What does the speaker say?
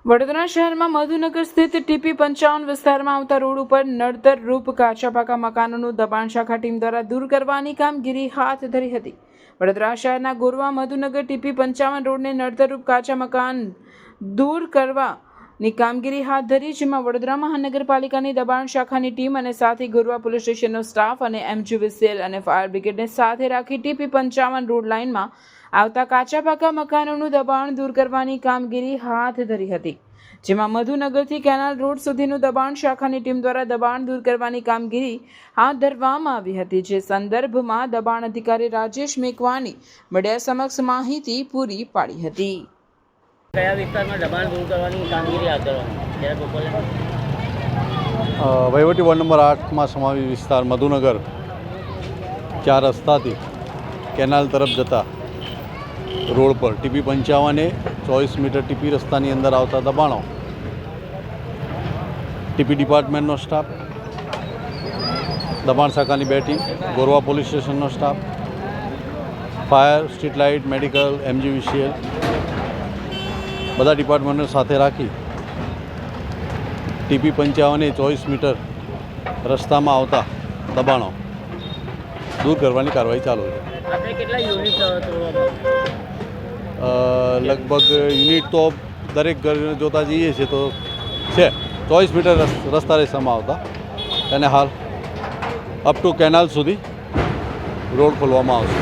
વડોદરા શહેરમાં મધુનગર સ્થિત ટીપી 55 વિસ્તારમાં આવતા રોડ ઉપર નડતર રૂપ કાચા પાકા મકાનોનું દબાણ શાખા ટીમ દ્વારા દૂર કરવાની કામગીરી હાથ ધરી હતી। વડોદરા શહેરના ગોરવા મધુનગર ટીપી 55 રોડને નડતર રૂપ કાચા મકાન દૂર કરવાની કામગીરી હાથ ધરી, જેમાં વડોદરા મહાનગરપાલિકાની દબાણ શાખાની ટીમ અને સાથે ગોરવા પોલીસ સ્ટેશનનો સ્ટાફ અને MGVCL અને ફાયર બ્રિગેડને સાથે રાખી ટીપી 55 રોડ લાઇનમાં આવતા કાચા પાકા મકાનોનું દબાણ દૂર કરવાની કામગીરી હાથ ધરી હતી, જેમાં મધુનગરથી કેનાલ રોડ સુધીનું દબાણ શાખાની ટીમ દ્વારા દબાણ દૂર કરવાની કામગીરી હાથ ધરવામાં આવી હતી। જે સંદર્ભમાં દબાણ અધિકારી રાજેશ મેકવાની મીડિયા સમક્ષ માહિતી પૂરી પાડી હતી। કયા વિસ્તારમાં દબાણ દૂર કરવાની કામગીરી હાથ ધરવામાં? વહીવટી વોર્ડ નંબર 8માં સમાવેશ વિસ્તાર મધુનગર 4 રસ્તાથી કેનાલ તરફ જતા રોડ પર ટીપી 55 24 મીટર ટીપી રસ્તાની અંદર આવતા દબાણો ટીપી ડિપાર્ટમેન્ટનો સ્ટાફ, દબાણ શાખાની 2 ટીમ, ગોરવા પોલીસ સ્ટેશનનો staff, fire, street light, medical, MGVCL બધા ડિપાર્ટમેન્ટને સાથે રાખી ટીપી 55 24 મીટર રસ્તામાં આવતા દબાણો દૂર કરવાની કાર્યવાહી ચાલુ છે। આપણે કેટલા યુનિટ લગભગ યુનિટ તો દરેક ઘર જોતા જઈએ છીએ તો છે 24 મીટર રસ્તા રેસામાં આવતા, અને હાલ અપ ટુ કેનાલ સુધી રોડ ખોલવામાં આવશે।